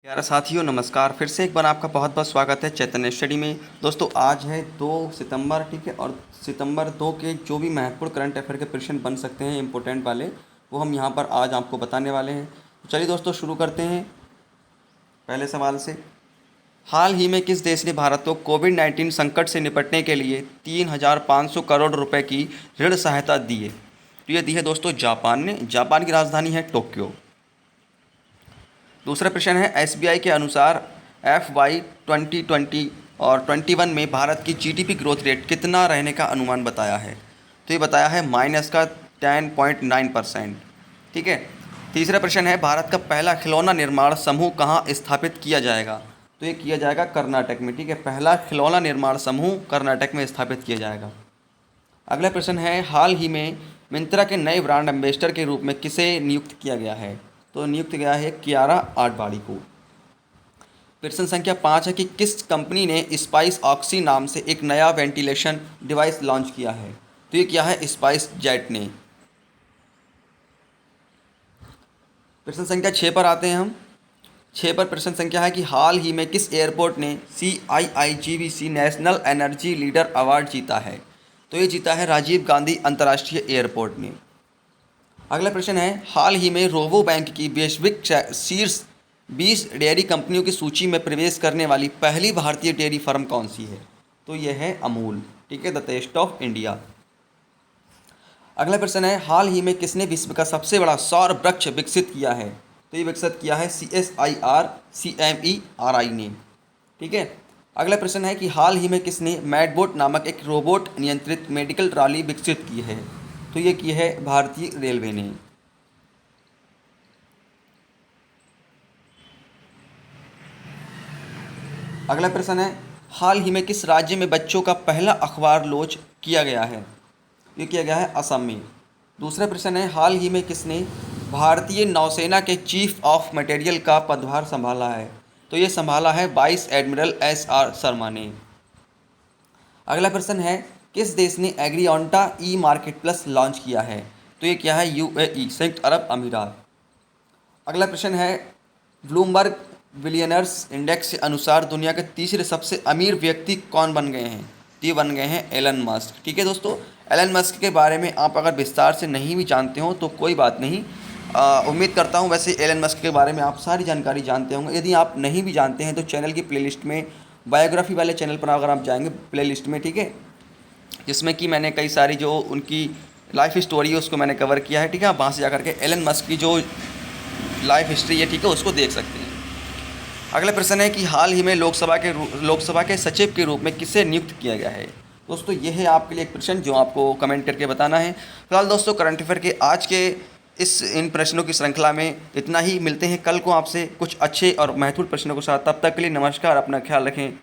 प्यारा साथियों नमस्कार। फिर से एक बार आपका बहुत बहुत स्वागत है चैतन्य स्टडी में। दोस्तों आज है 2 सितंबर, ठीक है, और सितंबर 2 के जो भी महत्वपूर्ण करंट अफेयर के प्रश्न बन सकते हैं इम्पोर्टेंट वाले, वो हम यहाँ पर आज आपको बताने वाले हैं। तो चलिए दोस्तों शुरू करते हैं पहले सवाल से। हाल ही में किस देश ने भारत को कोविड-19 संकट से निपटने के लिए 3,500 करोड़ रुपए की ऋण सहायता दी है? तो ये दी है दोस्तों जापान ने। जापान की राजधानी है टोक्यो। दूसरा प्रश्न है एसबीआई के अनुसार FY 2020 और 21 में भारत की जीडीपी ग्रोथ रेट कितना रहने का अनुमान बताया है? तो ये बताया है -10.9%। ठीक है। तीसरा प्रश्न है भारत का पहला खिलौना निर्माण समूह कहाँ स्थापित किया जाएगा? तो ये किया जाएगा कर्नाटक में। ठीक है, पहला खिलौना निर्माण समूह कर्नाटक में स्थापित किया जाएगा। अगला प्रश्न है हाल ही में मिंत्रा के नए ब्रांड एम्बेसडर के रूप में किसे नियुक्त किया गया है? तो नियुक्त गया है कियारा आडवाणी को। प्रश्न संख्या 5 है कि किस कंपनी ने स्पाइस ऑक्सी नाम से एक नया वेंटिलेशन डिवाइस लॉन्च किया है? तो ये किया है स्पाइस जेट ने। प्रश्न संख्या 6 पर आते हैं हम। 6 पर प्रश्न संख्या है कि हाल ही में किस एयरपोर्ट ने CIIGBC national energy leader award जीता है? तो ये जीता है राजीव गांधी अंतर्राष्ट्रीय एयरपोर्ट ने। अगला प्रश्न है हाल ही में रोबो बैंक की वैश्विक शीर्ष 20 डेयरी कंपनियों की सूची में प्रवेश करने वाली पहली भारतीय डेयरी फर्म कौन सी है? तो यह है अमूल। ठीक है, द टेस्ट ऑफ इंडिया। अगला प्रश्न है हाल ही में किसने विश्व का सबसे बड़ा सौर वृक्ष विकसित किया है? तो ये विकसित किया है CSIR CMERI ने। ठीक है। अगला प्रश्न है कि हाल ही में किसने मैडबोट नामक एक रोबोट नियंत्रित मेडिकल ट्रॉली विकसित की है? तो ये की है भारतीय रेलवे ने। अगला प्रश्न है हाल ही में किस राज्य में बच्चों का पहला अखबार लॉन्च किया गया है? ये किया गया है असम में। दूसरा प्रश्न है हाल ही में किसने भारतीय नौसेना के चीफ ऑफ मटेरियल का पदभार संभाला है? तो ये संभाला है वाइस एडमिरल SR शर्मा ने। अगला प्रश्न है किस देश ने एग्रीओंटा ई मार्केट प्लस लॉन्च किया है? तो ये क्या है UAE संयुक्त अरब अमीरात। अगला प्रश्न है ब्लूमबर्ग बिलियनर्स इंडेक्स के अनुसार दुनिया के तीसरे सबसे अमीर व्यक्ति कौन बन गए हैं? ये बन गए हैं एलन मस्क। ठीक है दोस्तों, एलन मस्क के बारे में आप अगर विस्तार से नहीं भी जानते हो तो कोई बात नहीं। उम्मीद करता हूँ वैसे एलन मस्क के बारे में आप सारी जानकारी जानते होंगे। यदि आप नहीं भी जानते हैं तो चैनल की प्लेलिस्ट में बायोग्राफी वाले चैनल पर अगर आप जाएंगे प्लेलिस्ट में, ठीक है, जिसमें कि मैंने कई सारी जो उनकी लाइफ स्टोरी है उसको मैंने कवर किया है। ठीक है, आप वहाँ से जा करके एलन मस्क की जो लाइफ हिस्ट्री है, ठीक है, उसको देख सकते हैं। अगला प्रश्न है कि हाल ही में लोकसभा के सचिव के रूप में किसे नियुक्त किया गया है? दोस्तों ये है आपके लिए एक प्रश्न जो आपको कमेंट करके बताना है। फिलहाल दोस्तों करंट अफेयर के आज के इन प्रश्नों की श्रृंखला में इतना ही। मिलते हैं कल को आपसे कुछ अच्छे और महत्वपूर्ण प्रश्नों के साथ। तब तक के लिए नमस्कार, अपना ख्याल रखें,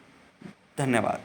धन्यवाद।